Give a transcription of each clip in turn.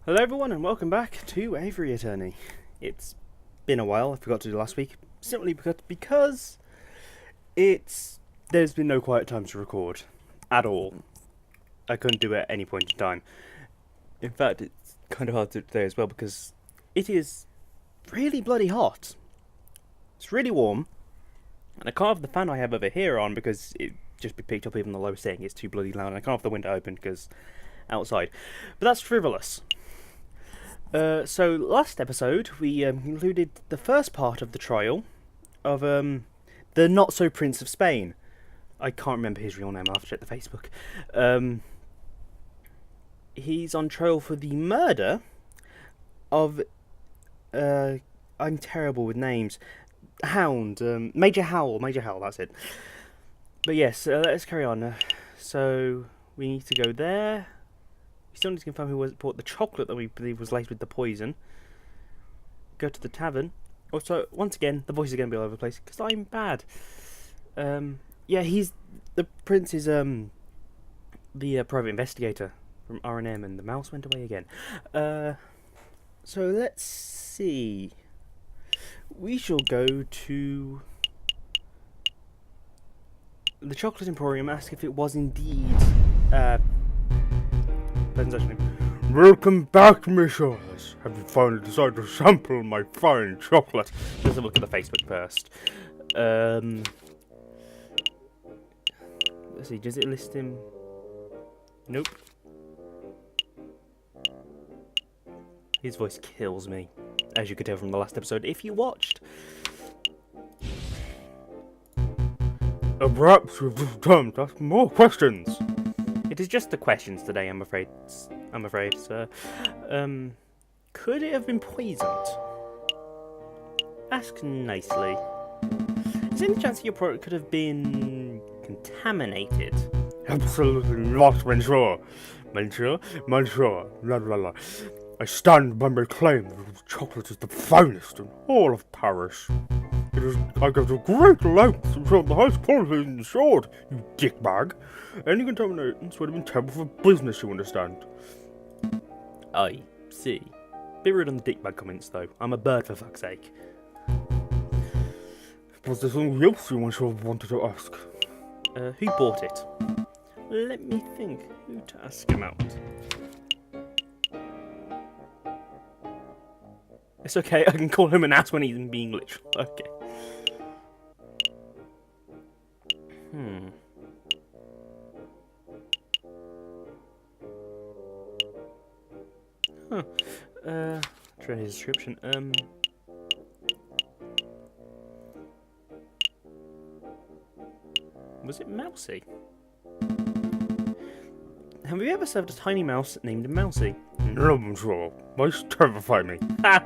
Hello everyone and welcome back to Aviary Attorney. It's been a while, I forgot to do last week, simply because there's been no quiet time to record at all. I couldn't do it at any point in time. In fact, it's kind of hard to do today as well because it is really bloody hot. It's really warm, and I can't have the fan I have over here on because it just be picked up even the lowest setting. It's too bloody loud, and I can't have the window open because outside. But that's frivolous. So last episode we included the first part of the trial of the not-so Prince of Spain. I can't remember his real name. I'll have to check the Facebook. He's on trial for the murder of I'm terrible with names. Hound, Major Howell. That's it. But yes, let's carry on. So we need to go there. We still need to confirm who bought the chocolate that we believe was laced with the poison. Go to the tavern. Also, once again, the voice is going to be all over the place because I'm bad. Yeah, the prince is the private investigator from R&M, and the mouse went away again. So let's see. We shall go to the Chocolate Emporium. Ask if it was indeed. Welcome back, messieurs. Have you finally decided to sample my fine chocolate? Let's have a look at the Facebook first. Let's see, does it list him? Nope. His voice kills me, as you could tell from the last episode, if you watched. Perhaps we've just time to ask more questions. It is just the questions today, I'm afraid, sir. Could it have been poisoned? Ask nicely. Is there any chance that your product could have been contaminated? Absolutely not, monsieur. Monsieur? La la la. I stand by my claim that this chocolate is the finest in all of Paris. I go to great lengths to ensure the highest quality is ensured, you dickbag. Any contaminations would have been terrible for business, you understand. I see. Bit rude on the dickbag comments, though. I'm a bird, for fuck's sake. Was there something else you wanted to ask? Who bought it? Let me think who to ask him out. It's okay, I can call him an ass when he's being literal. Okay. Try his description. Was it Mousy? Have you ever served a tiny mouse named Mousy? No, I'm sure. Mice terrify me. Ha!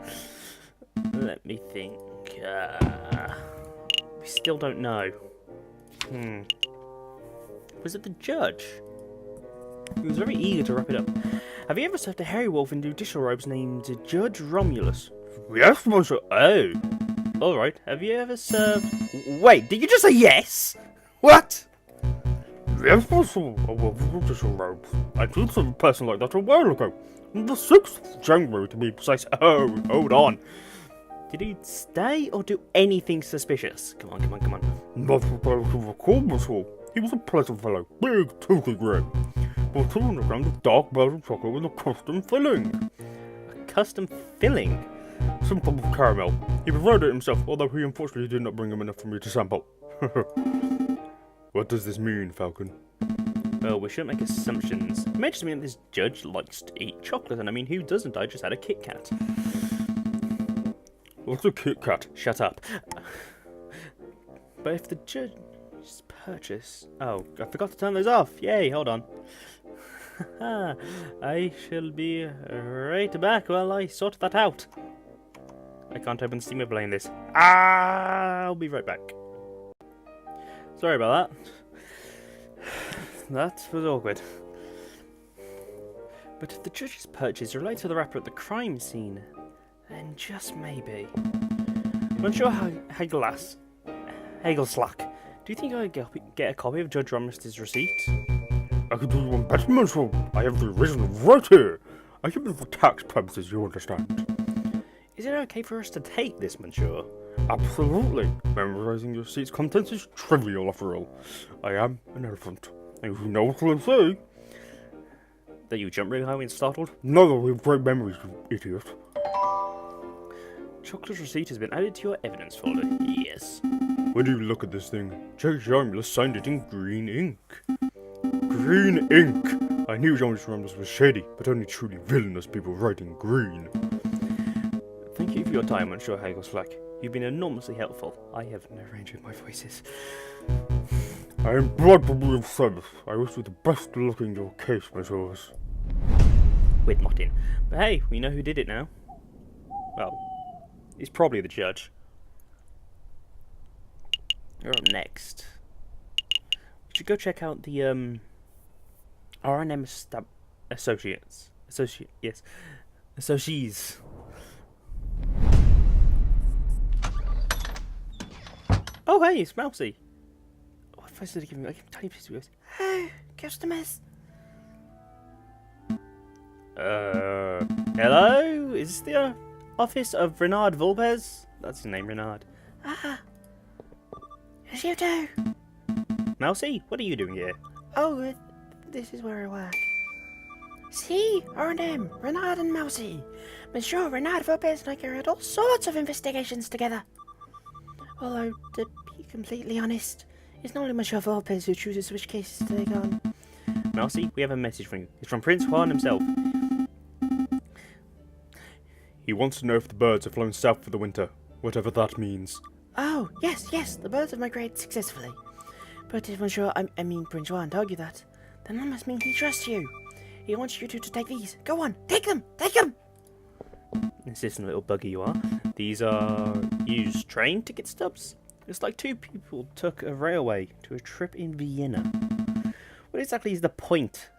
Let me think. We still don't know. Was it the judge? He was very eager to wrap it up. Have you ever served a hairy wolf in judicial robes named Judge Romulus? Yes, monsieur. Oh. Alright. Have you ever served... Wait, did you just say yes? What? Yes, monsieur. A wolf in judicial robes. I did serve a person like that a while ago. On the 6th of January, to be precise. Oh, hold on. Did he stay or do anything suspicious? Come on. Not that I recall, monsieur. He was a pleasant fellow. Big, toothy grin. But two underground of dark Belgian chocolate with a custom filling. A custom filling? Some type of caramel. He provided it himself, although he unfortunately did not bring him enough for me to sample. What does this mean, Falcon? Well, we shouldn't make assumptions. It may just mean that this judge likes to eat chocolate, and I mean, who doesn't? I just had a Kit Kat. What's a Kit Kat? Shut up. But if the judge's purchase... Oh, I forgot to turn those off. Yay, hold on. I shall be right back while I sort that out. I can't open Steam while playing this. I'll be right back. Sorry about that. That was awkward. But if the judge's purchase relates to the rapper at the crime scene, then just maybe. Monsieur Hagelslack, do you think I could get a copy of Judge Romus's receipt? I could do you one better, monsieur. I have the original right here. I keep it for tax purposes, you understand. Is it okay for us to take this, monsieur? Absolutely. Memorizing your seat's contents is trivial after all. I am an elephant. And you know what I'll say? That you jump really high when startled? No, we have great memories, you idiot. Chocolate receipt has been added to your evidence folder. Yes. When you look at this thing, Judge Romulus signed it in green ink. Green ink! I knew Judge Romulus was shady, but only truly villainous people write in green. Thank you for your time on Sure Hagel's Flack. You've been enormously helpful. I have no range with my voices. I am probably of service. I wish you the best of luck in your case, messieurs. With Martin. But hey, we know who did it now. Well, he's probably the judge. You're up next. We should go check out the R&M Associates. Associates. Oh hey, it's Mousy. What advice did he give me? I give him tiny pieces of this. Oh, customers. Hello? Is this the office of Renard Vulpes? That's his name, Renard. Ah, as you do. Mousy, what are you doing here? Oh, this is where I work. See, R&M, Renard and Mousy. Monsieur Renard Vulpes and I carry out all sorts of investigations together. Although, to be completely honest, it's not only Monsieur Vulpes who chooses which cases to take on. Mousy, we have a message from you. It's from Prince Juan himself. He wants to know if the birds have flown south for the winter, whatever that means. Oh, yes, the birds have migrated successfully. But if Monsieur, I mean Prince Juan told you that, then that must mean he trusts you. He wants you two to take these. Go on, take them! Insistent little bugger you are. These are used train ticket stubs. It's like two people took a railway to a trip in Vienna. What exactly is the point?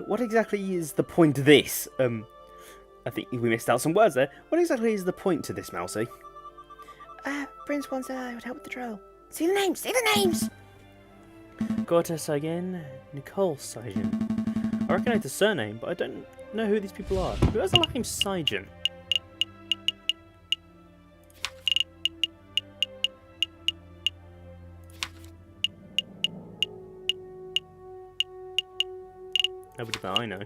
What exactly is the point of this? I think we missed out some words there. What exactly is the point to this, Mousy? Prince Juan said I would help with the trail. See the names! Gorta Saigen, Nicole Saigen. I recognise the surname, but I don't know who these people are. Who has the last name Saigen? Nobody that I know.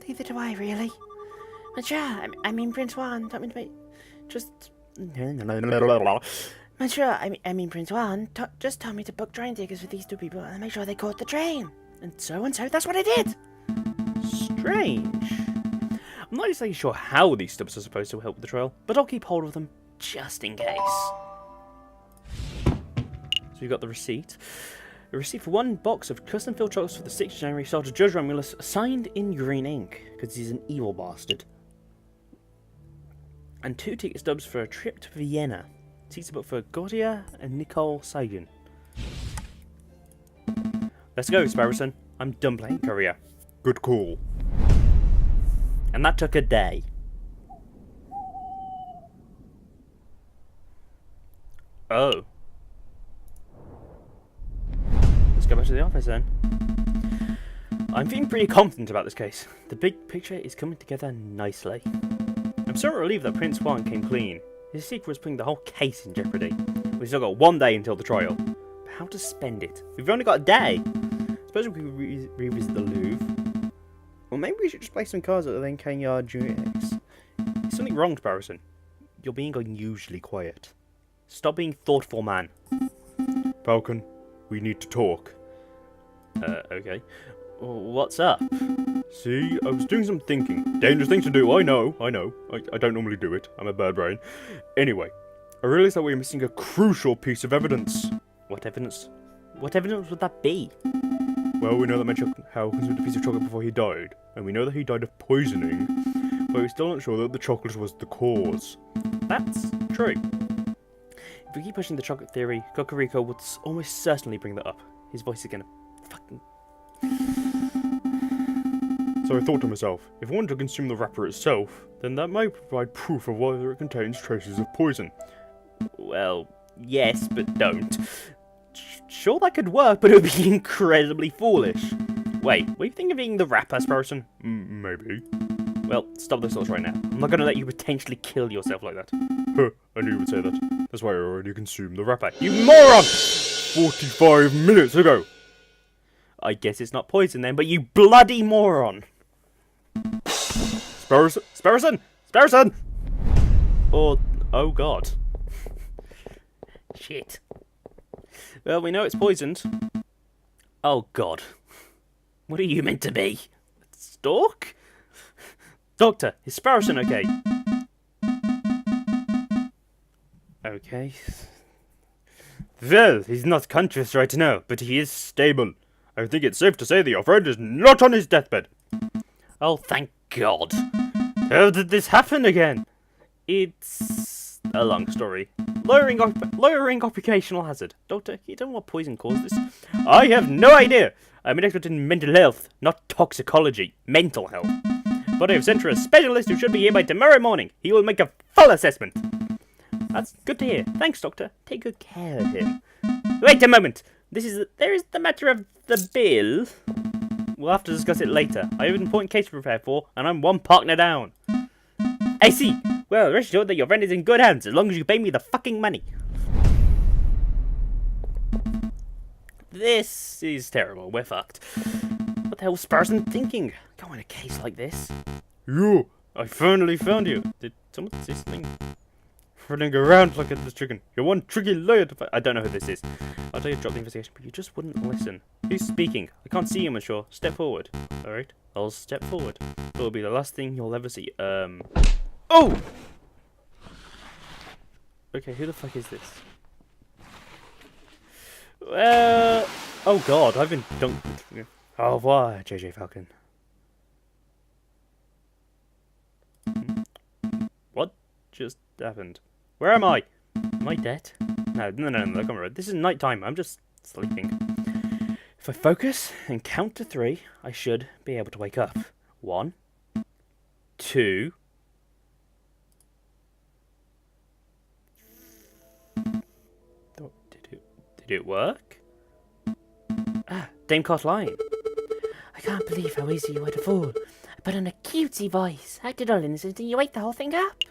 Neither do I, really. Monsieur, I mean Prince Juan told me to make... Monsieur, I mean Prince Juan just told me to book train tickets for these two people and make sure they caught the train. And so, that's what I did. Strange. I'm not exactly sure how these stubs are supposed to help with the trail, but I'll keep hold of them just in case. So we've got the receipt. A receipt for one box of custom-filled chocolates for the 6th of January, sold to Judge Romulus, signed in green ink, because he's an evil bastard. And 2 ticket stubs for a trip to Vienna. Seats are booked for Gordia and Nicole Sagan. Let's go, Sparrowson. I'm done playing Korea. Good call. And that took a day. Oh. Let's go back to the office then. I'm feeling pretty confident about this case. The big picture is coming together nicely. I'm so relieved that Prince Juan came clean. His secret was putting the whole case in jeopardy. We've still got 1 day until the trial. But how to spend it? We've only got a day. Suppose we could revisit the Louvre. Or maybe we should just play some cards at the Lincoln Yard Junior X. There's something wrong, Sparrowson. You're being unusually quiet. Stop being thoughtful, man. Falcon, we need to talk. Okay. What's up? See, I was doing some thinking. Dangerous thing to do, I know. I don't normally do it. I'm a bird brain. Anyway, I realised that we're missing a crucial piece of evidence. What evidence? What evidence would that be? Well, we know that Hal consumed a piece of chocolate before he died, and we know that he died of poisoning, but we're still not sure that the chocolate was the cause. That's true. If we keep pushing the chocolate theory, Cocorico would almost certainly bring that up. His voice is gonna fucking... So I thought to myself, if I wanted to consume the wrapper itself, then that might provide proof of whether it contains traces of poison. Well, yes, but don't. Sure, that could work, but it would be incredibly foolish. Wait, were you thinking of being the rapper person? Maybe. Well, stop those thoughts right now. I'm not gonna let you potentially kill yourself like that. Huh, I knew you would say that. That's why I already consumed the rapper. You moron! 45 minutes ago! I guess it's not poison then, but you bloody moron! Sparrowson! Or, oh god. Shit. Well, we know it's poisoned. Oh god. What are you meant to be? Stork? Doctor, is Sparrowson okay? Okay. Well, he's not conscious right now, but he is stable. I think it's safe to say that your friend is not on his deathbed. Oh, thank god. How did this happen again? It's a long story. Lowering occupational hazard. Doctor, you don't know what poison caused this? I have no idea. I'm an expert in mental health, not toxicology. Mental health. But I have sent for a specialist who should be here by tomorrow morning. He will make a full assessment. That's good to hear. Thanks, Doctor. Take good care of him. Wait a moment. There is the matter of the bill. We'll have to discuss it later. I have an important case to prepare for, and I'm one partner down. I see. Well, rest assured that your friend is in good hands, as long as you pay me the fucking money. This is terrible. We're fucked. What the hell was Sparrowson thinking? Go on a case like this. You! I finally found you! Did someone say something? Running around like a chicken. You're one tricky lawyer to fight. I don't know who this is. I'll tell you to drop the investigation, but you just wouldn't listen. Who's speaking? I can't see you, Monsieur. Step forward. Alright, I'll step forward. It'll be the last thing you'll ever see. Oh! Okay, who the fuck is this? Oh god, I've been dunked. Au revoir, JJ Falcon. What just happened? Where am I? Am I dead? No, come on. This is night time. I'm just sleeping. If I focus and count to 3, I should be able to wake up. 1, 2. Did it work? Ah, Dame Cotline. I can't believe how easy you were to fool. I put on a cutesy voice, acted all innocent, and you ate the whole thing up.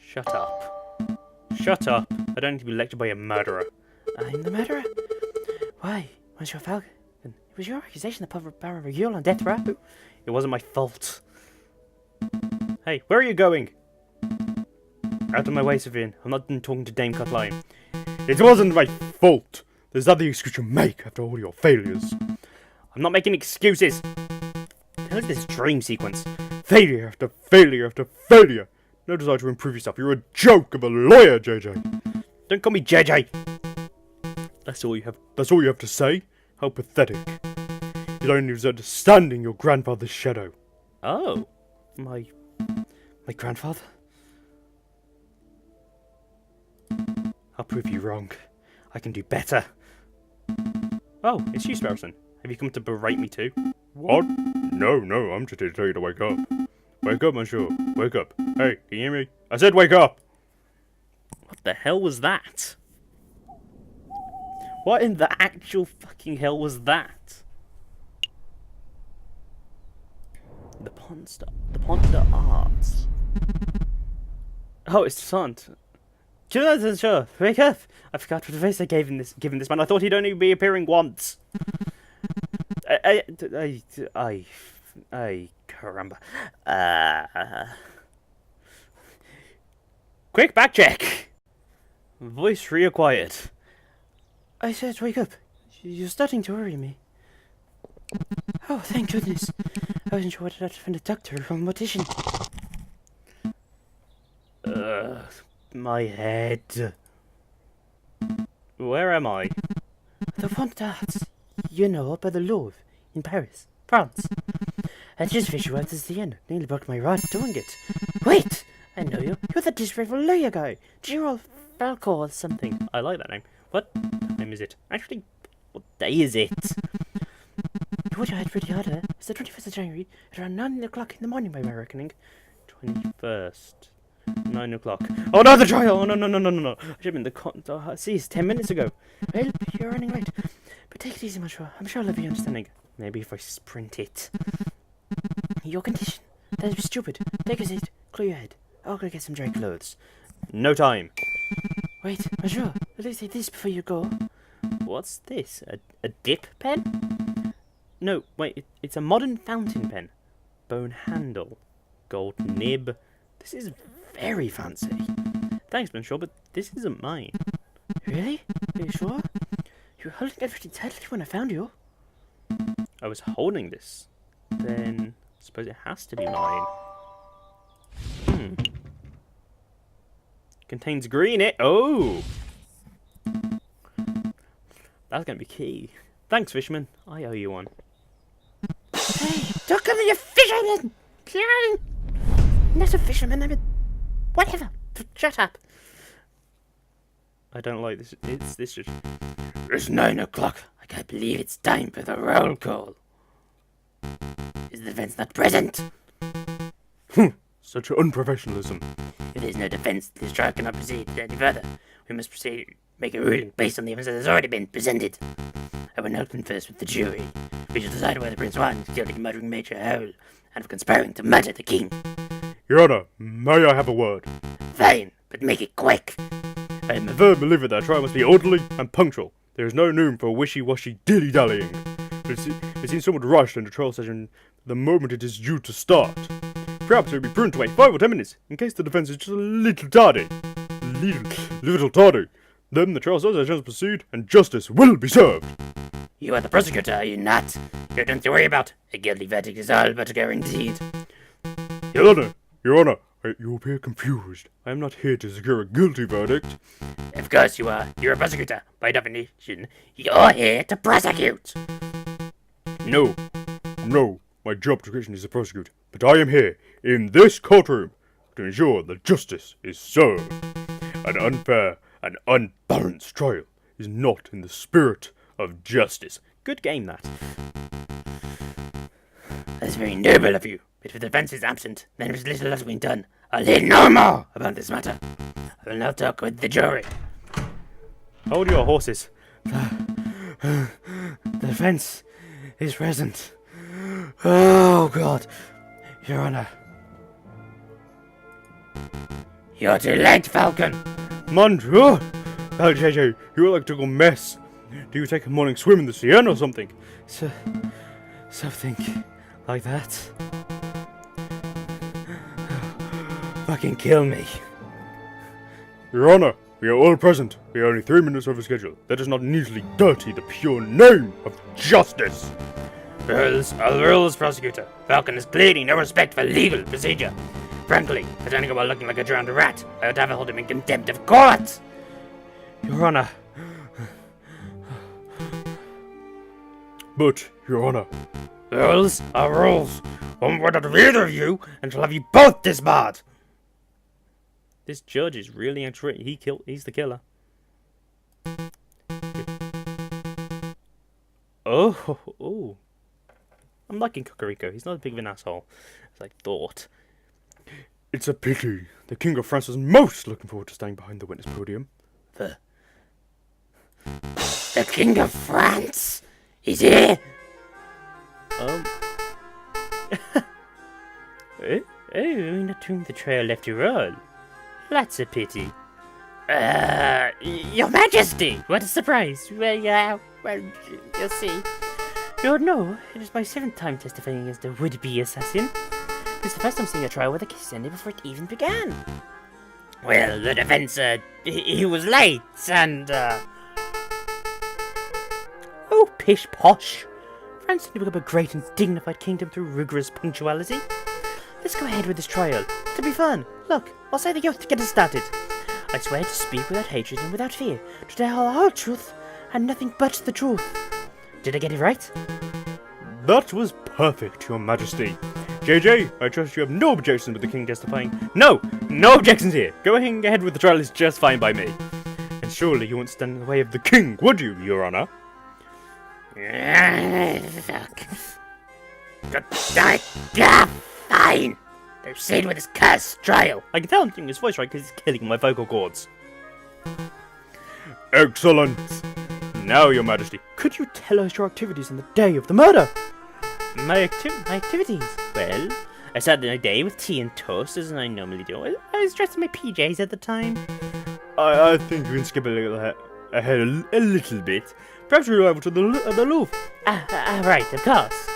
Shut up. Shut up. I don't need to be lectured by a murderer. I'm the murderer? Why, Monsieur Falcon? It was your accusation that put Baron Regule on death row. It wasn't my fault. Hey, where are you going? Out of my way, Savine. I'm not done talking to Dame Cutline. It wasn't my fault. There's nothing excuse you make after all your failures. I'm not making excuses. How is this dream sequence? Failure after failure after failure. No desire to improve yourself. You're a joke of a lawyer, JJ. Don't call me JJ. That's all you have to say? How pathetic. You don't even understanding your grandfather's shadow. Oh, my grandfather? I'll prove you wrong. I can do better. Oh, it's you, Sparrowson. Have you come to berate me too? What? No, I'm just here to tell you to wake up. Wake up, monsieur. Wake up. Hey, can you hear me? I said wake up! What the hell was that? What in the actual fucking hell was that? The Ponster Arts. Oh, it's Sant. Sure, wake up! I forgot what face I gave him this man. I thought he'd only be appearing once. Caramba. Quick back check. Voice reacquired. I said wake up. You're starting to worry me. Oh, thank goodness. I wasn't sure whether to find a doctor or a mortician. My head. Where am I? The Font d'Arts. You know, up by the Louvre, in Paris, France. I just visual out as the end. Nearly broke my rod doing it. Wait! I know you. You're the disgraceful lawyer guy. Gerald Falco or something. I like that name. What name is it? Actually, what day is it? What you had pretty harder. It's the 21st of January at around 9 o'clock in the morning by my reckoning. 21st. 9 o'clock. Oh no, the trial! Oh no. I should have been see, it's 10 minutes ago. Well, you're running late. But take it easy, Monsieur. I'm sure I'll be understanding. Maybe if I sprint it. Your condition. That'd be stupid. Take a seat. Clear your head. I'll go get some dry clothes. No time. Wait, Monsieur. At least take this before you go. What's this? A dip pen? No, wait. It's a modern fountain pen. Bone handle. Gold nib. This is very fancy. Thanks, Monsieur, but this isn't mine. Really? Are you sure? You were holding it pretty tightly when I found you. I was holding this. Then I suppose it has to be mine. Contains green Oh! That's gonna be key. Thanks, fisherman. I owe you one. Hey, don't call me a fisherman! Not a fisherman, I'm a... whatever. Shut up. I don't like this. It's just... It's 9 o'clock. I can't believe it's time for the roll call. Is the defense not present? Such unprofessionalism. If there's no defense, this trial cannot proceed any further. We must make a ruling based on the evidence that has already been presented. I will now converse with the jury. We shall decide whether Prince Juan is guilty of murdering Major Howell and of conspiring to murder the king. Your Honor, may I have a word? Fine, but make it quick. I am a firm believer that a trial must be orderly and punctual. There is no room for wishy-washy dilly-dallying. It seems somewhat rushed in the trial session the moment it is due to start. Perhaps it would be prudent to wait 5 or 10 minutes, in case the defense is just a little tardy. Little tardy. Then the trial does chance to proceed, and justice will be served. You are the prosecutor, are you not? You have nothing to worry about. A guilty verdict is all but guaranteed. Your Honor, you appear confused. I am not here to secure a guilty verdict. Of course you are. You're a prosecutor. By definition, you're here to prosecute. No, my job description is to prosecute, but I am here, in this courtroom, to ensure that justice is served. An unfair and unbalanced trial is not in the spirit of justice. Good game, that. That's very noble of you. But if the defense is absent, then there is little else being done. I'll hear no more about this matter. I will now talk with the jury. Hold your horses. The defense is present. Oh, God. Your Honor. You're too late, Falcon. Monsieur! Oh, JJ, you look like a total mess. Do you take a morning swim in the Seine or something? Something like that. Fucking kill me. Your Honor, we are all present. We are only 3 minutes over schedule. That does not neatly dirty the pure name of justice. Rules, prosecutor. Falcon is clearly no respect for legal procedure. Frankly, pretending about looking like a drowned rat, I would have to hold him in contempt of court. Your Honor. But, Your Honor, Rules are rules. One word out of either of you, and shall have you both disbarred. This judge is really he's the killer. Oh. I'm liking Cocorico. He's not as big of an asshole as I thought. it's a pity. The King of France was most looking forward to standing behind the witness podium. The King of France is here. We're not doing the trail after all. That's a pity. Your Majesty, what a surprise. Well, you'll see. Lord, no, it is my 7th time testifying against a would-be assassin. It's the first time seeing a trial where the case ended before it even began. Well, the defense, he was late, and, Oh, pish posh. France didn't become a great and dignified kingdom through rigorous punctuality. Let's go ahead with this trial. It'll be fun. Look, I'll say the oath to get us started. I swear to speak without hatred and without fear, to tell the whole truth and nothing but the truth. Did I get it right? That was perfect, Your Majesty. JJ, I trust you have no objections with the King testifying. No objections here. Go ahead with the trial is just fine by me. And surely you won't stand in the way of the King, would you, Your Honor? Fuck. God damn it. Yeah, fine. Proceed with this cursed trial. I can tell I'm doing his voice right because it's killing my vocal cords. Excellent. Now, Your Majesty, Could you tell us your activities on the day of the murder? My activities? Well, I started my day with tea and toast, as I normally do. I was dressed in my PJs at the time. I think we can skip a little ahead a little bit. Perhaps we'll arrive to the Louvre. Right, of course.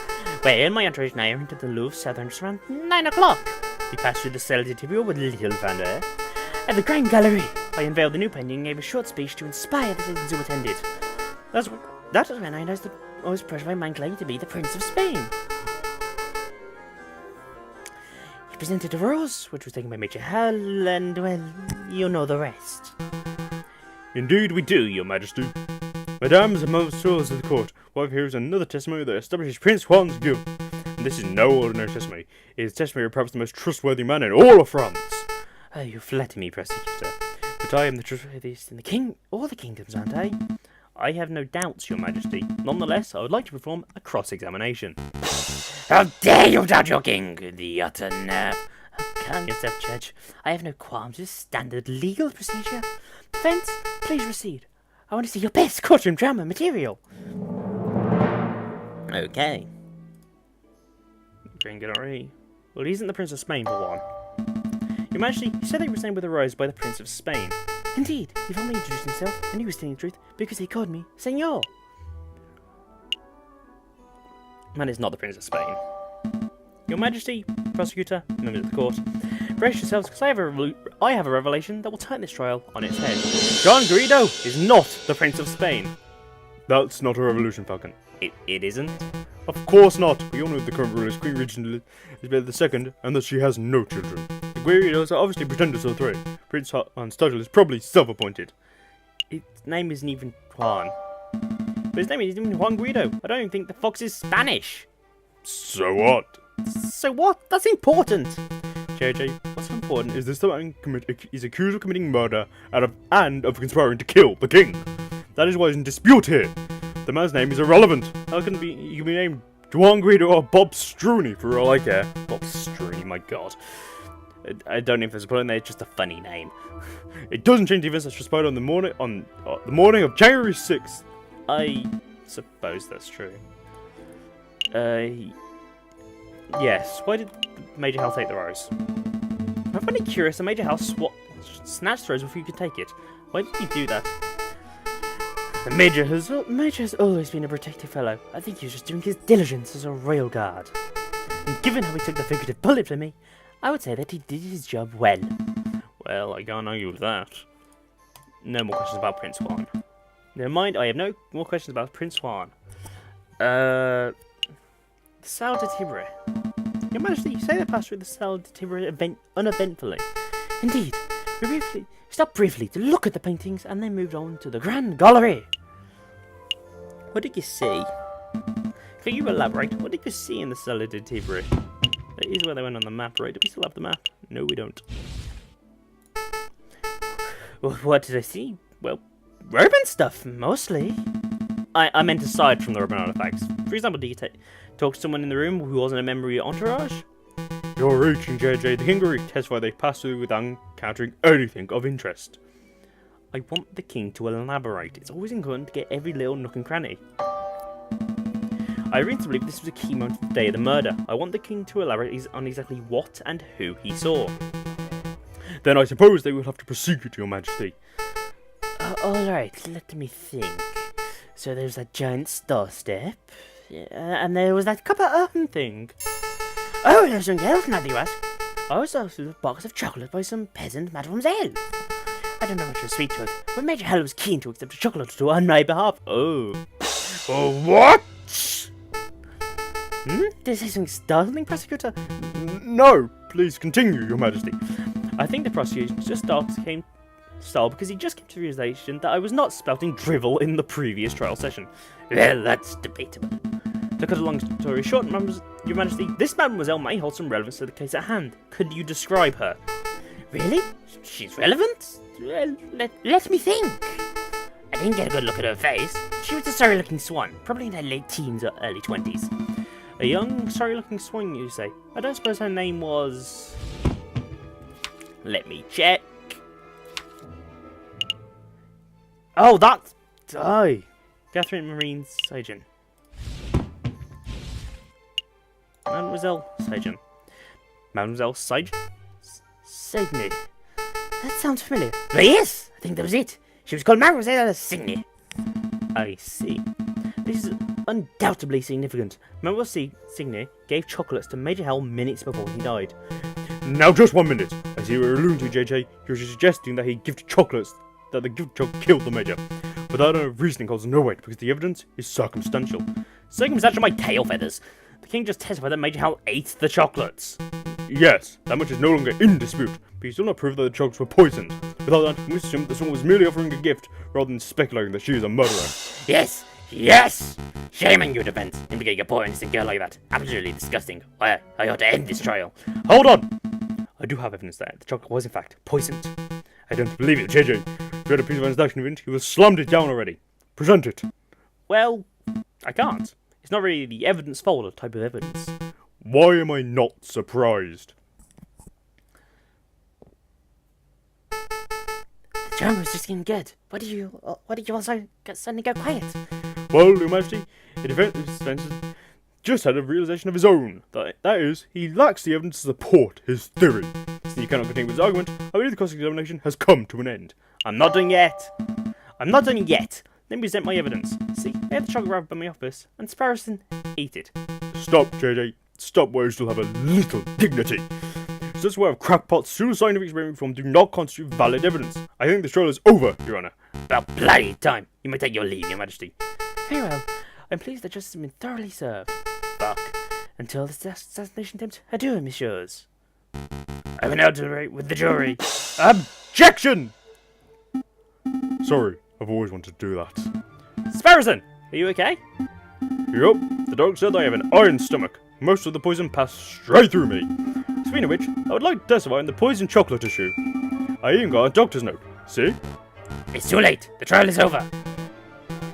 Well, my entourage and I are into the Louvre Southern just around 9 o'clock. We passed through the Salle de Tibio with little fanfare. At the Grand Gallery, I unveiled the new painting and gave a short speech to inspire the citizens who attended. That was when I announced that I was approached by a man claiming to be the Prince of Spain. He presented a rose, which was taken by Major Hall, and, well, you know the rest. Indeed we do, your majesty. Mesdames and messieurs of the court, what I've here is another testimony that establishes Prince Juan's guilt. And this is no ordinary testimony. It is testimony of perhaps the most trustworthy man in all of France. Oh, you flatter me, prosecutor. But I am the trustworthiest in all the kingdoms, aren't I? I have no doubts, your majesty. Nonetheless, I would like to perform a cross-examination. How dare you doubt your king, the utter nerve! Calm yourself, Judge. I have no qualms with standard legal procedure. Defense, please proceed. I want to see your best courtroom drama material. Okay. Grand Gallery. Well, he isn't the Prince of Spain, for one. Your Majesty, you said that he was named with a rose by the Prince of Spain. Indeed, he formally introduced himself, and he was telling the truth because he called me Senor. Man is not the Prince of Spain. Your Majesty, prosecutor, members of the court, brace yourselves because I have a revelation that will turn this trial on its head. John Guido is not the Prince of Spain. That's not a revolution, Falcon. It isn't? Of course not. We all know the current ruler is Queen Regent Elizabeth II, and that she has no children. The Guidos are obviously pretenders of the throne. Prince Juan's title is probably self-appointed. His name isn't even Juan. But his name isn't even Juan Guido. I don't even think the fox is Spanish. So what? So what? That's important. JJ, what's important is this man is accused of committing murder and of conspiring to kill the king. That is why he's in dispute here. The man's name is irrelevant. How can he can be named Juan Guido or Bob Struney for all I care? Bob Struney, my god. I don't know if there's a point in there, it's just a funny name. It doesn't change the events that transpired on the morning of January 6th. I suppose that's true. Yes. Why did Major Hal take the rose? I'm really curious. The Major Hal snatched the rose before you could take it. Why did he do that? The Major has always been a protective fellow. I think he was just doing his diligence as a royal guard. And given how he took the figurative bullet for me, I would say that he did his job well. Well, I can't argue with that. No more questions about Prince Juan. Never mind, I have no more questions about Prince Juan. The Salle de Tibre. Your Majesty, you say they passed through the Salle de Tibre uneventfully. Indeed, we stopped briefly to look at the paintings and then moved on to the Grand Gallery. What did you see? Can you elaborate? What did you see in the Salle de Tibre? That is where they went on the map, right? Do we still have the map? No, we don't. Well, what did I see? Well, Roman stuff, mostly. I meant aside from the Roman artifacts. For example, did you talk to someone in the room who wasn't a member of your entourage? You're reaching, JJ. The king agreed to testify they passed through without encountering anything of interest. I want the king to elaborate. It's always important to get every little nook and cranny. I read to believe this was a key moment of the day of the murder. I want the king to elaborate on exactly what and who he saw. Then I suppose they will have to prosecute, your majesty. Alright, let me think. So there's that giant star step, and there was that copper oven thing. Oh, there's something else now that you ask. I was also a box of chocolate by some peasant mademoiselle. I don't know much of sweet tooth, but Major Hell was keen to accept a chocolate or two on my behalf. Oh. What? Did I say something startling, prosecutor? No, please continue, your majesty. I think the prosecution just came because he just came to the realization that I was not spouting drivel in the previous trial session. Well, that's debatable. To cut a long story short, your majesty, this mademoiselle may hold some relevance to the case at hand. Could you describe her? Really? She's relevant? Well, let me think. I didn't get a good look at her face. She was a sorry-looking swan, probably in her late teens or early 20s. A young, sorry-looking swan, you say? I don't suppose her name was... Let me check. Oh, that's... Catherine Marine Sagen. Mademoiselle Sagen. Mademoiselle Sagen? Signy. That sounds familiar. But yes, I think that was it. She was called Mademoiselle Signy. I see. This is undoubtedly significant. Mademoiselle Signy gave chocolates to Major Hell minutes before he died. Now just 1 minute. I see what you're alluding to, JJ. You're suggesting that he gifted chocolates, that the gift chocolate killed the Major. But that reasoning holds no weight because the evidence is circumstantial. Circumstantial my tail feathers. The king just testified that Major Hell ate the chocolates. Yes, that much is no longer in dispute, but you still not prove that the chocolates were poisoned. Without that, we must assume that someone was merely offering a gift rather than speculating that she is a murderer. Yes! Yes! Shame on your defense, implicating a poor innocent girl like that. Absolutely disgusting. I ought to end this trial. Hold on! I do have evidence that the chocolate was in fact poisoned. I don't believe it, JJ. If you had a piece of transaction event, you would have slammed it down already. Present it. Well, I can't. It's not really the evidence folder type of evidence. Why am I not surprised? The drama was just getting good. What did you all suddenly go quiet? Well, Your Majesty, the defense just had a realization of his own. That is, he lacks the evidence to support his theory. Since he cannot continue with his argument, I believe the cross-examination has come to an end. I'm not done yet. I'm not done yet. Let me present my evidence. See, I had the chocolate wrapper in my office, and Sparrowson ate it. Stop, JJ. Stop while you still have a little dignity. Such way of crackpot pseudoscientific experiment form do not constitute valid evidence. I think the trial is over, Your Honour. About bloody time. You may take your leave, Your Majesty. Very well. I'm pleased that justice has been thoroughly served. Fuck. Until this assassination attempt, adieu, messieurs. I will now deliberate with the jury. Objection! Sorry, I've always wanted to do that. Sparrowson, are you okay? Yup, the doctor said I have an iron stomach. Most of the poison passed straight through me. Speaking of which, I would like to testify on the poison chocolate issue. I even got a doctor's note. See? It's too late. The trial is over.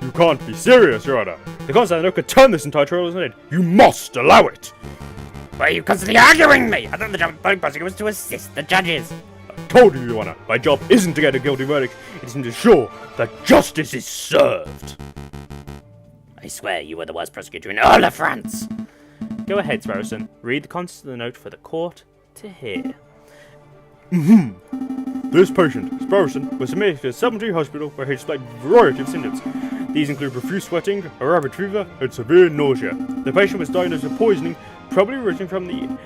You can't be serious, Your Honour. The Constantine note could turn this entire trial on its head. You must allow it! Why are you constantly arguing me? I thought the job of the prosecutor was to assist the judges. I told you, Your Honour, my job isn't to get a guilty verdict. It is to ensure that justice is served. I swear you were the worst prosecutor in all of France. Go ahead, Sparrowson. Read the contents of the note for the court to hear. This patient, Sparrowson, was admitted to a Cemetery Hospital where he displayed a variety of symptoms. These include profuse sweating, a rapid fever, and severe nausea. The patient was diagnosed with poisoning, probably originating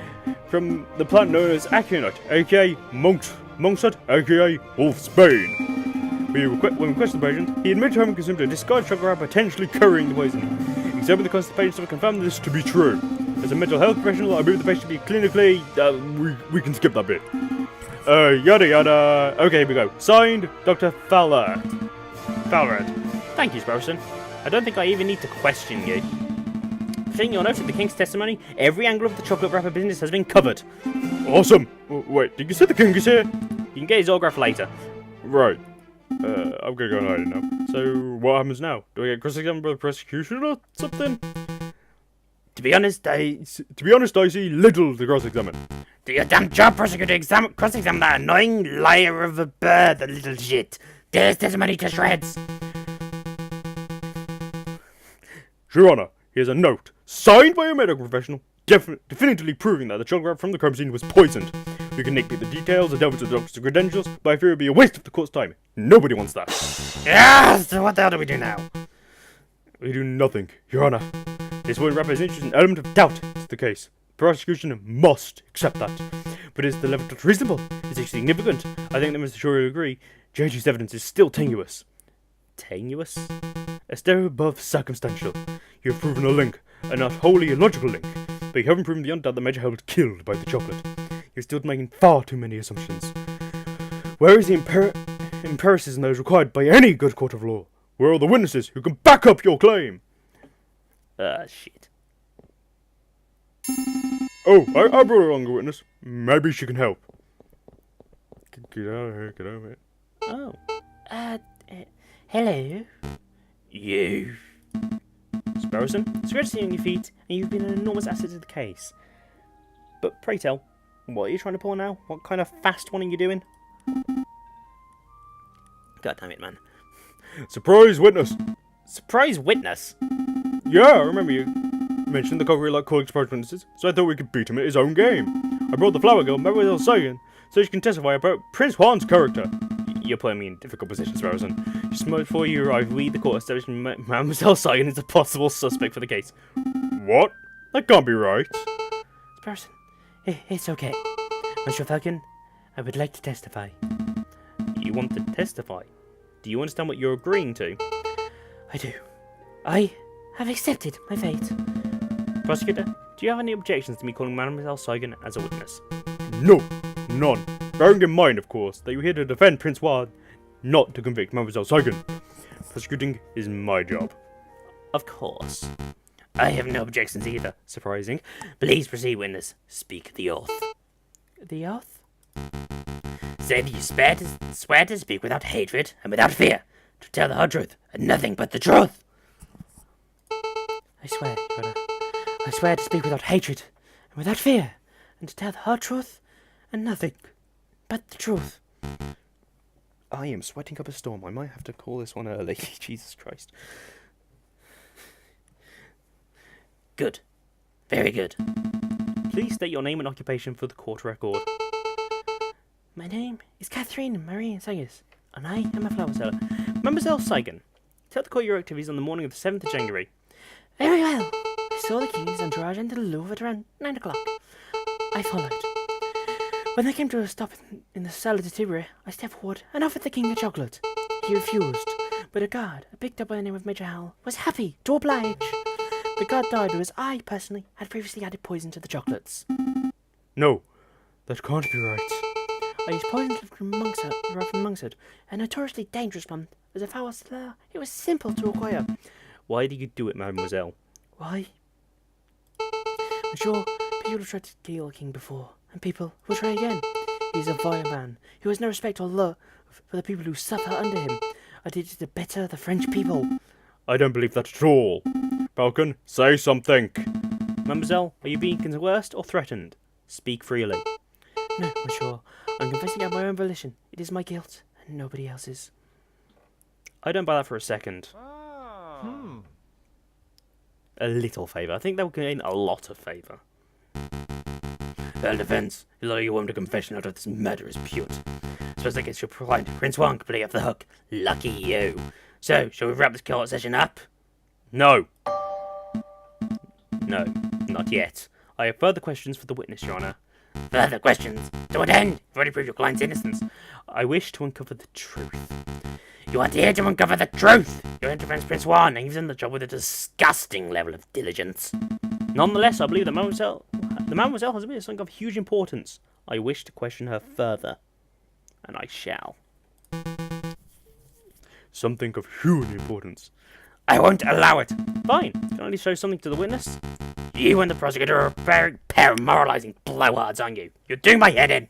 from the plant known as aconite, aka monksut, aka wolfsbane. When questioned the patient, he admitted to having consumed a discarded chocolate wrapper, potentially carrying the poison. Examining the constipation study confirmed this to be true. As a mental health professional, I believe the patient to be clinically. We can skip that bit. Yada yada. Okay, here we go. Signed, Dr. Fowler. Thank you, Sparrowson. I don't think I even need to question you. Seeing your note of the King's testimony, every angle of the chocolate wrapper business has been covered. Awesome. Wait, did you say the king is here? You can get his autograph later. Right. I'm gonna go and hide it now. So, what happens now? Do I get cross-examined by the prosecution or something? To be honest, I see little to cross-examine. do your damn job, prosecutor. Cross-examine that annoying liar of a bird, the little shit. Tear his testimony to shreds. Your Honour, here's a note, signed by a medical professional, definitively proving that the chocolate wrapper from the crime scene was poisoned. We can nitpick the details and delve into the doctor's credentials, but I fear it would be a waste of the court's time. Nobody wants that. Yes! So what the hell do we do now? We do nothing, Your Honour. This would represent an element of doubt to the case. The prosecution must accept that. But is the level not reasonable? Is it significant? I think that Mr. Shore will agree. JG's evidence is still tenuous. Tenuous? A step above circumstantial. You have proven a link, a not wholly illogical link, but you haven't proven beyond doubt that Major Hell was killed by the chocolate. You're still making far too many assumptions. Where is the empiricism that is required by any good court of law? Where are the witnesses who can back up your claim? Shit. Oh, I brought along a witness. Maybe she can help. Get out of here, get out of here. Oh. Hello? You. Sparrowson, it's great to see you on your feet, and you've been an enormous asset to the case. But pray tell, what are you trying to pull now? What kind of fast one are you doing? God damn it, man. Surprise witness! Surprise witness? Yeah, I remember you mentioned the Cocorico like calling surprise witnesses, so I thought we could beat him at his own game. I brought the flower girl, Mademoiselle Sagan, so she can testify about Prince Juan's character. You're putting me in difficult positions, Rosen. Just before you arrive, we, the court, established Mademoiselle Sagan is a possible suspect for the case. What? That can't be right. Person, it's okay. Monsieur Falcon, I would like to testify. You want to testify? Do you understand what you're agreeing to? I do. I have accepted my fate. Prosecutor, do you have any objections to me calling Mademoiselle Sagan as a witness? No, none. Bearing in mind, of course, that you're here to defend Prince Juan, not to convict Mademoiselle Sagan. Prosecuting is my job. Of course. I have no objections either. Surprising. Please proceed, witness. Speak the oath. The oath? Say that you swear to speak without hatred and without fear, to tell the whole truth and nothing but the truth. I swear, Your Honor. I swear to speak without hatred and without fear, and to tell the whole truth and nothing but the truth. I am sweating up a storm. I might have to call this one early. Jesus Christ. Good. Very good. Please state your name and occupation for the court record. My name is Catherine Marie Sagis, and I am a flower seller. Mademoiselle Sagan, tell the court your activities on the morning of the 7th of January. Very well. I saw the king's entourage enter the Louvre at around 9 o'clock. I followed. When they came to a stop in the Salle de Tibre, I stepped forward and offered the king a chocolate. He refused, but a guard, picked up by the name of Major Howell, was happy to oblige. The guard died because I, personally, had previously added poison to the chocolates. No, that can't be right. I used poison from Monkshood, a notoriously dangerous one. As a foul slayer, it was simple to acquire. Why did you do it, mademoiselle? Why? I'm sure people have tried to kill the king before, and people will try again. He's a vile man who has no respect or love for the people who suffer under him. I did it to better the French people. I don't believe that at all. Falcon, say something. Mademoiselle, are you being coerced or threatened? Speak freely. No, monsieur. I'm confessing at my own volition. It is my guilt, and nobody else's. I don't buy that for a second. A little favour. I think that would gain a lot of favour. Well, defense, allow you home to confession out of this murderous pute. Suppose I guess your client, Prince Juan, can play off the hook. Lucky you. So, shall we wrap this court session up? No. No, not yet. I have further questions for the witness, Your Honour. Further questions? To what end? You've already proved your client's innocence. I wish to uncover the truth. You are here to uncover the truth. Your interference, Prince Juan, and you've done the job with a disgusting level of diligence. Nonetheless, I believe the mademoiselle has been something of huge importance. I wish to question her further. And I shall. Something of huge importance. I won't allow it. Fine. Can I at least show something to the witness? You and the prosecutor are a pair of moralizing blowhards, aren't you? You're doing my head in.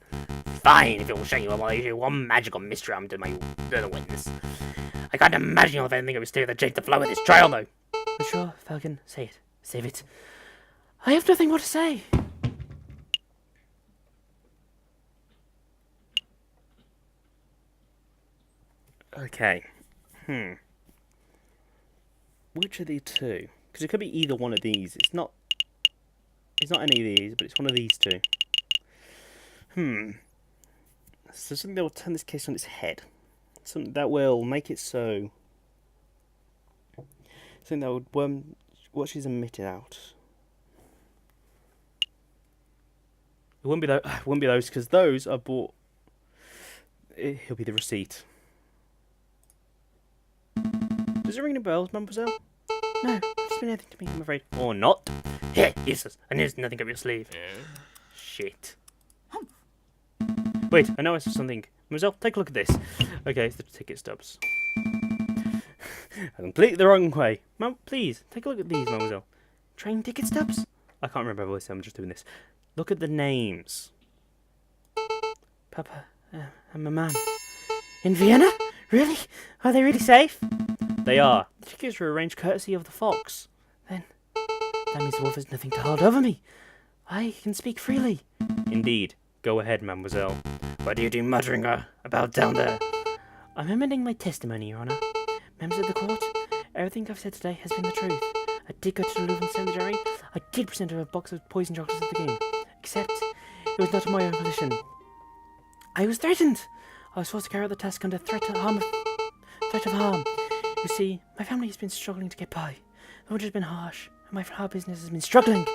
Fine, if it will show you one magical mystery I'm to the witness. I can't imagine you'll have anything that would steer the Jake the flow of this trial, though. Monsieur Falcon, say it. Save it. I have nothing more to say. Okay. Which of the two? Because it could be either one of these. It's not any of these, but it's one of these two. So something that will turn this case on its head. Something that will make it so. Something that would what she's emitted out. It wouldn't be those because those are bought. It'll be the receipt. Does it ring any bells, mademoiselle? No, it's been anything to me, I'm afraid. Or not. Here, useless. And there's nothing up your sleeve. Shit. Wait, I know I saw something. Mademoiselle, take a look at this. Okay, it's the ticket stubs. Completely the wrong way. Please, take a look at these, mademoiselle. Train ticket stubs? I can't remember what I said, I'm just doing this. Look at the names. Papa, I'm a man. In Vienna? Really? Are they really safe? They are. The tickets were arranged courtesy of the Fox. Then, that means the wolf has nothing to hold over me. I can speak freely. Indeed. Go ahead, mademoiselle. What are you doing muttering about down there? I'm amending my testimony, Your Honour. Members of the court, everything everything I've said today has been the truth. I did go to the Louvre Cemetery. I did present her a box of poison chocolates at the king. Except, it was not my own volition. I was threatened! I was forced to carry out the task under threat of harm. You see, my family has been struggling to get by. The winter has been harsh, and my flower business has been struggling.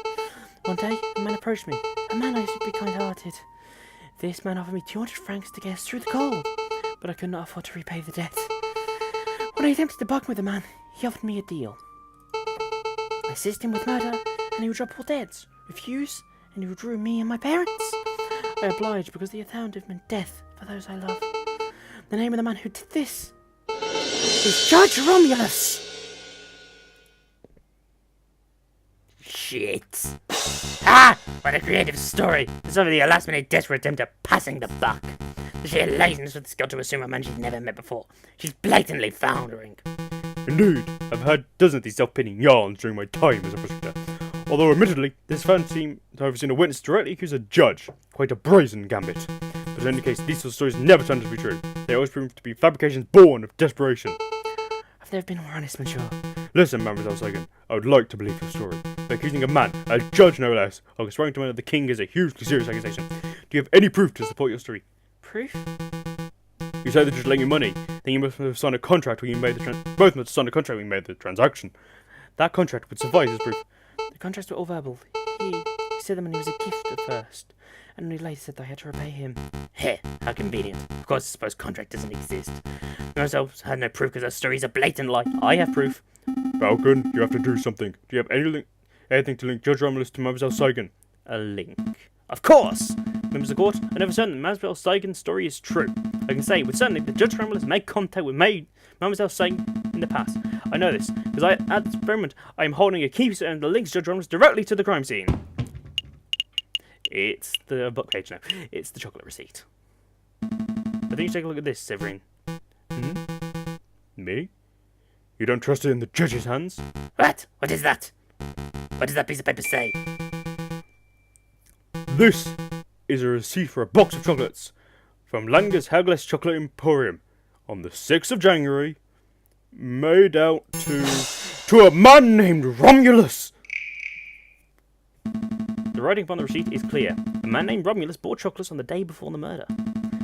One day, a man approached me. A man I used to be kind-hearted. This man offered me 200 francs to get us through the cold, but I could not afford to repay the debt. When I attempted to bargain with the man, he offered me a deal. I assisted him with murder, and he would drop all debts. Refuse, and he would ruin me and my parents. I obliged because the alternative meant death for those I love. The name of the man who did this is Judge Romulus! Shit. Ah! What a creative story. It's only a last-minute desperate attempt at passing the buck. The sheer laziness of this girl to assume a man she's never met before. She's blatantly foundering. Indeed, I've heard dozens of these self-pitying yarns during my time as a prosecutor. Although, admittedly, this fan seemed to have seen a witness directly accuse a judge. Quite a brazen gambit. But in any case, these sort of stories never turned out to be true. They always proved to be fabrications born of desperation. I've never been more honest, monsieur. Listen, Mademoiselle Sagan, I would like to believe your story. But accusing a man, a judge no less, of conspiring to murder the king is a hugely serious accusation. Do you have any proof to support your story? Proof? You say they're just lending you money, then you must have signed a contract when you made the both must have signed a contract when you made the transaction. That contract would suffice as proof. The contracts were all verbal. He said them when he was a gift at first, and only later said that I had to repay him. Heh, how convenient. Of course, I suppose contract doesn't exist. Mademoiselle had no proof because her story's a blatant lie. I have proof. Falcon, you have to do something. Do you have anything to link Judge Romulus to Mademoiselle Sagan? A link. Of course! Members of the court, I never certain that Mademoiselle Sagan's story is true. I can say with certainty that Judge Romulus made contact with Mademoiselle Sagan in the past. I know this, because at this moment I am holding a key and that links Judge Romulus directly to the crime scene. It's the book page now. It's the chocolate receipt. I think you should take a look at this, Severin. Me? You don't trust it in the judge's hands? What? What is that? What does that piece of paper say? This is a receipt for a box of chocolates from Langer's Hagless Chocolate Emporium on the 6th of January, made out to a man named Romulus. The writing upon the receipt is clear. A man named Romulus bought chocolates on the day before the murder.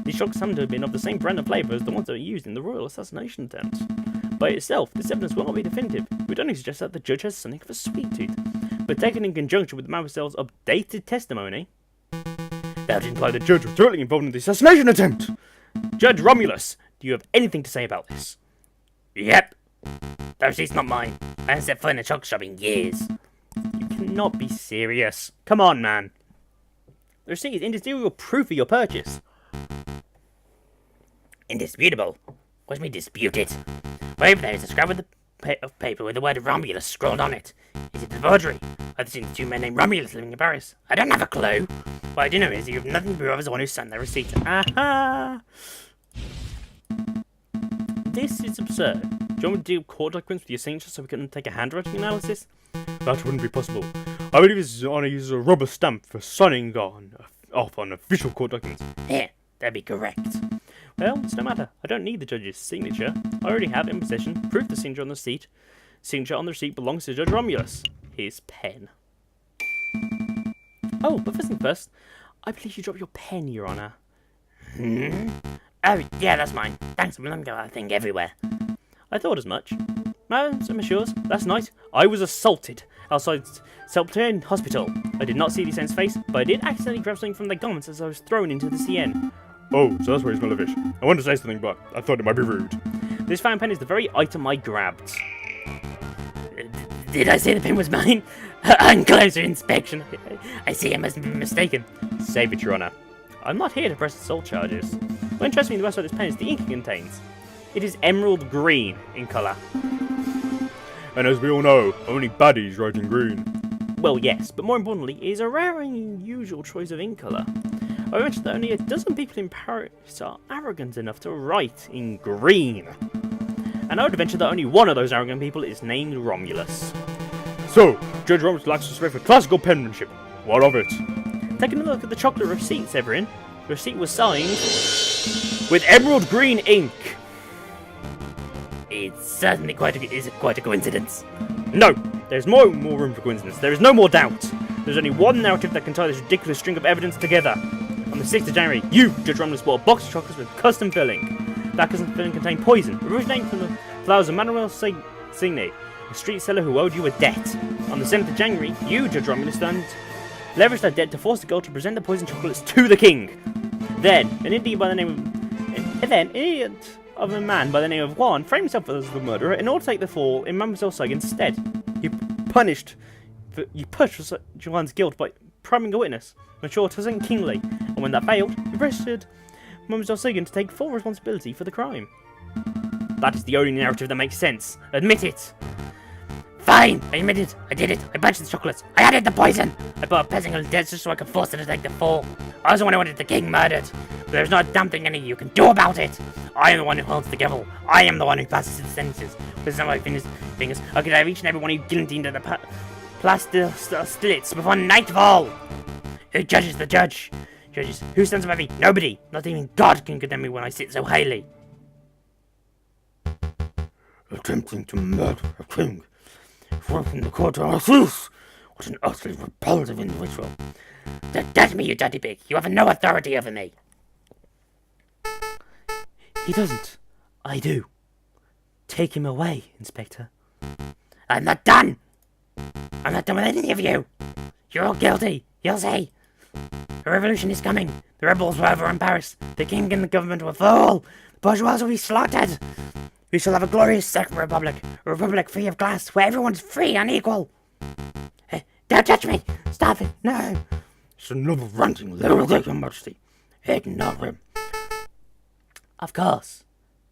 These chocolates happen to have been of the same brand and flavour as the ones that were used in the royal assassination attempt. By itself, this evidence will not be definitive. It would only suggest that the judge has something of a sweet tooth. But taken in conjunction with Mademoiselle's updated testimony, that would imply the judge was directly involved in the assassination attempt. Judge Romulus, do you have anything to say about this? Yep. That receipt's not mine. I haven't set foot in a chocolate shop in years. You cannot be serious. Come on, man. The receipt is indisputable proof of your purchase. Indisputable? What do you mean dispute it? Wherever there is a scrap of paper with the word Romulus scrawled on it. Is it a forgery? I've seen two men named Romulus living in Paris. I don't have a clue. What I do know is you have nothing to prove as the one who signed the receipt. Aha! This is absurd. Do you want me to do court documents with your signature so we can take a handwriting analysis? That wouldn't be possible. I believe His Honour uses a rubber stamp for signing off on official court documents. Yeah, that'd be correct. Well, it's no matter. I don't need the judge's signature. I already have in possession proof the signature on the receipt. Signature on the receipt belongs to Judge Romulus. His pen. Oh, but first things first, I believe you dropped your pen, Your Honour. Oh, yeah, that's mine. Thanks, I'm going to go that thing everywhere. I thought as much. Madams and messieurs, last night I was assaulted outside Septien Hospital. I did not see the saint's face, but I did accidentally grab something from their garments as I was thrown into the Seine. Oh, so that's why you smell of fish. I wanted to say something, but I thought it might be rude. This fountain pen is the very item I grabbed. Did I say the pen was mine? On closer inspection, I see I must have been mistaken. Save it, Your Honour. I'm not here to press assault charges. What interests me the most about this pen is the ink it contains. It is emerald green in colour. And as we all know, only baddies write in green. Well, yes, but more importantly, it is a rare and unusual choice of ink colour. I mentioned that only a dozen people in Paris are arrogant enough to write in green. And I would venture that only one of those arrogant people is named Romulus. So, Judge Romulus lacks respect for classical penmanship. What of it? Taking a look at the chocolate receipt, Severin. The receipt was signed with emerald green ink. It's certainly quite a coincidence. No, there's more room for coincidence. There is no more doubt. There's only one narrative that can tie this ridiculous string of evidence together. On the 6th of January, you, Judge Romulus, bought a box of chocolates with custom filling. That custom filling contained poison, originating from the flowers of Manuel Signe, a street seller who owed you a debt. On the 7th of January, you, Judge Romulus, leveraged that debt to force the girl to present the poisoned chocolates to the king. Then, an idiot of a man by the name of Juan framed himself as the murderer in order to take the fall in Mademoiselle Sagan's stead. You pushed Juan's guilt by priming a witness, Monsieur Toussaint Kingsley, and when that failed, you arrested Mademoiselle Sagan to take full responsibility for the crime. That is the only narrative that makes sense. Admit it! Fine, I admit it. I did it. I batched the chocolates. I added the poison. I put a peasant girl dead just so I could force her to take the fall. I was the one who wanted the king murdered. But there's not a damn thing any of you can do about it. I am the one who holds the gavel. I am the one who passes the sentences. With some of my fingers, I could have each and every one of you guillotined to the plaster slits before nightfall. Who judges the judge? Judges. Who stands above me? Nobody. Not even God can condemn me when I sit so highly. Attempting to murder a king. From the court of truth. What an utterly repulsive individual. That's me, you dirty pig. You have no authority over me. He doesn't. I do. Take him away, Inspector. I'm not done. I'm not done with any of you. You're all guilty. You'll see. A revolution is coming. The rebels will overrun Paris. The king and the government will fall. The bourgeois will be slaughtered. We shall have a glorious second republic. A republic free of class, where everyone's free and equal. Don't touch me. Stop it. No. It's another ranting lunatic, Your Majesty. Ignore him. Of course.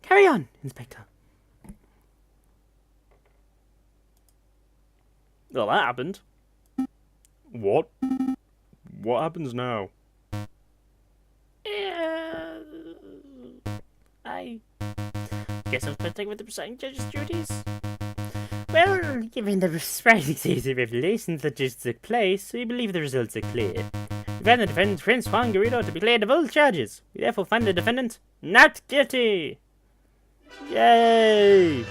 Carry on, Inspector. Well, that happened. What? What happens now? I guess I was supposed to take with the presiding judge's duties. Well, given the surprising series of revelations that just took place, we believe the results are clear. We found the defendant, Prince Juan Garrido, to be cleared of all charges. We therefore find the defendant not guilty. Yay!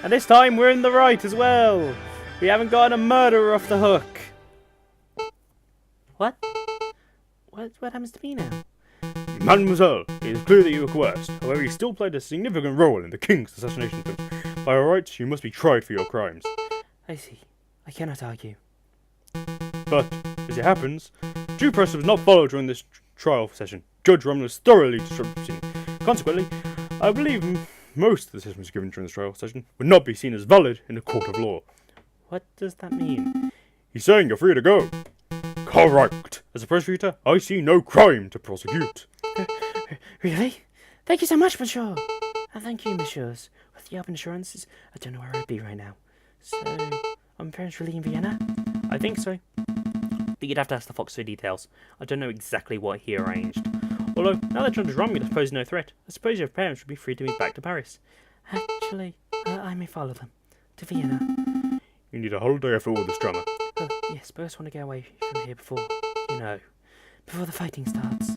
And this time we're in the right as well. We haven't gotten a murderer off the hook. What? What happens to me now? Mademoiselle, it is clear that you were coerced. However, you still played a significant role in the king's assassination attempt. By all rights, you must be tried for your crimes. I see. I cannot argue. But, as it happens, due process was not followed during this trial session. Judge Romulus thoroughly disrupted the proceeding. Consequently, I believe most of the assessments given during this trial session would not be seen as valid in a court of law. What does that mean? He's saying you're free to go. Correct. As a prosecutor, I see no crime to prosecute. Really? Thank you so much, monsieur. And thank you, messieurs. With your insurances, I don't know where I'd be right now. So, I'm parents really in Vienna? I think so. But you'd have to ask the fox for details. I don't know exactly what he arranged. Although, now that Judge Romulus poses no threat, I suppose your parents would be free to move back to Paris. Actually, I may follow them. To Vienna. You need a holiday after all this drama. Yes, but I just want to get away from here before the fighting starts.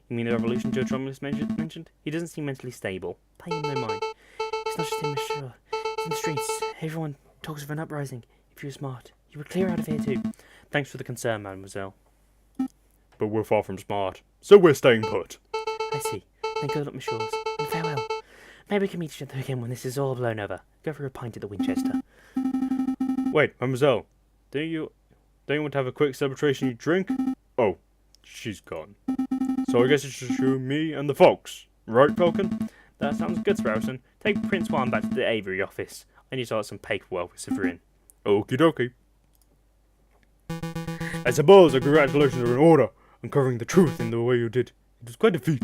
You mean the revolution Judge Romulus mentioned? He doesn't seem mentally stable. Pay him no mind. It's not just him, monsieur. It's in the streets. Everyone talks of an uprising. If you were smart, you would clear out of here too. Thanks for the concern, mademoiselle. But we're far from smart, so we're staying put. I see. Then good luck, messieurs, and farewell. Maybe we can meet each other again when this is all blown over. Go for a pint at the Winchester. Wait, mademoiselle, don't you want to have a quick celebration drink? Oh, she's gone. So I guess it's just you, me, and the fox. Right, Falcon? That sounds good, Sprouson. Take Prince Juan back to the Aviary office. I need to start some paperwork with Severin. Okie dokie. I suppose the congratulations are in order, uncovering the truth in the way you did. It was quite a feat.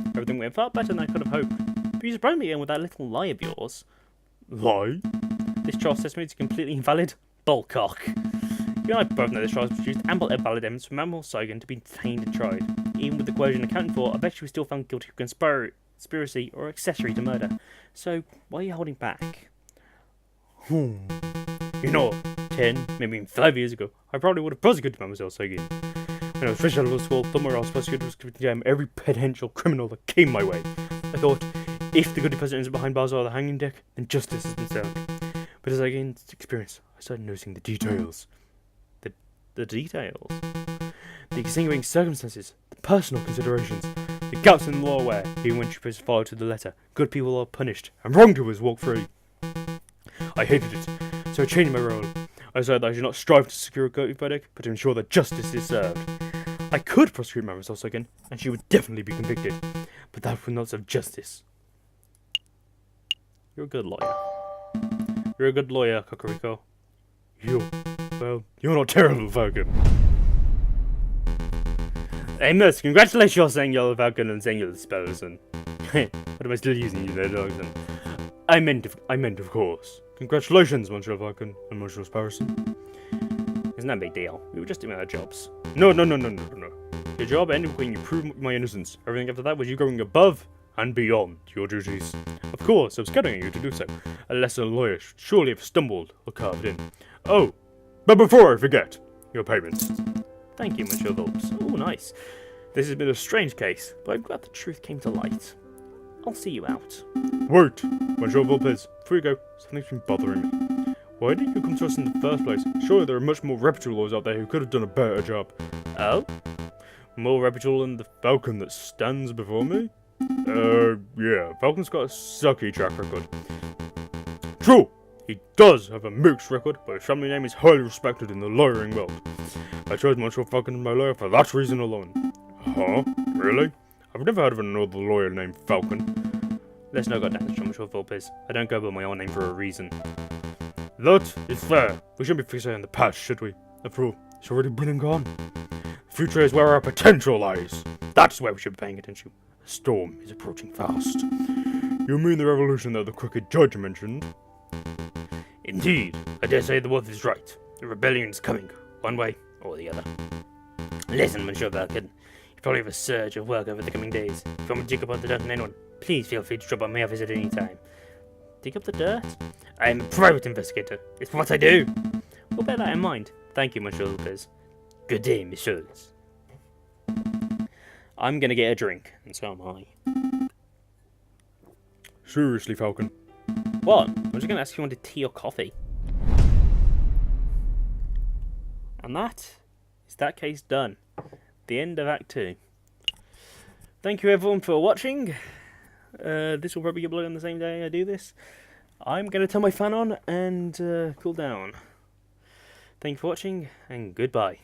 Everything went far better than I could have hoped. But you surprised me again with that little lie of yours. Lie? This trial testimony is completely invalid. Bullcock. You and I both know this trial has produced ample invalid evidence for Manuel Sagan to be detained and tried. Even with the coercion accounted for, I bet she was still found guilty of conspiracy or accessory to murder. So, why are you holding back? You know, 10, maybe even 5 years ago, I probably would have prosecuted Mademoiselle Sagan. When I was fresh out of law school, somewhere else, prosecutors was to jam every potential criminal that came my way. I thought, If the Goody President is behind bars or the hanging deck, then justice has been served. But as I gained experience, I started noticing the details. The details. The extenuating circumstances, the personal considerations, the gaps in the law where, even when troopers follow to the letter, good people are punished and wrongdoers walk free. I hated it, so I changed my role. I decided that I should not strive to secure a guilty verdict, but to ensure that justice is served. I could prosecute my results again, and she would definitely be convicted, but that would not serve justice. You're a good lawyer. You're a good lawyer, Cocorico. Well, you're not terrible, Falcon. Hey, Mus, congratulations on saying Yellow Falcon and saying Yellow Spells and... what am I still using you there, dogs? And... I meant, of course. Congratulations, Monsieur Falcon and Monsieur Sparrowson. It's no big deal. We were just doing our jobs. No. Your job ended when you proved my innocence. Everything after that was you going above and beyond your duties. Of course, I was counting on you to do so. A lesser lawyer should surely have stumbled or carved in. Oh, but before I forget, your payments. Thank you, Monsieur Volps. Oh, nice. This has been a strange case, but I'm glad the truth came to light. I'll see you out. Wait, Monsieur Volpes, before you go, something's been bothering me. Why didn't you come to us in the first place? Surely there are much more reputable lawyers out there who could have done a better job. Oh? More reputable than the Falcon that stands before me? Yeah, Falcon's got a sucky track record. True, he does have a mixed record, but his family name is highly respected in the lawyering world. I chose Monsieur Falcon as my lawyer for that reason alone. Huh? Really? I've never heard of another lawyer named Falcon. Let's not go down this, Monsieur Volpes. I don't go by my own name for a reason. That is fair. We shouldn't be fixated on the past, should we? After all, it's already been and gone. The future is where our potential lies. That's where we should be paying attention. The storm is approaching fast. You mean the revolution that the crooked judge mentioned? Indeed. I dare say the wolf is right. The rebellion is coming, one way or the other. Listen, Monsieur Falcon. You probably have a surge of work over the coming days. If you want me to dig up the dirt on anyone, please feel free to drop by my office at any time. Dig up the dirt? I am a private investigator. It's what I do. We'll bear that in mind. Thank you, Monsieur Lopez. Good day, messieurs. I'm gonna get a drink, and so am I. Seriously, Falcon. What? I was just gonna ask if you wanted tea or coffee. And that is that case done. The end of Act 2. Thank you everyone for watching. This will probably get uploaded on the same day I do this. I'm going to turn my fan on and cool down. Thank you for watching, and goodbye.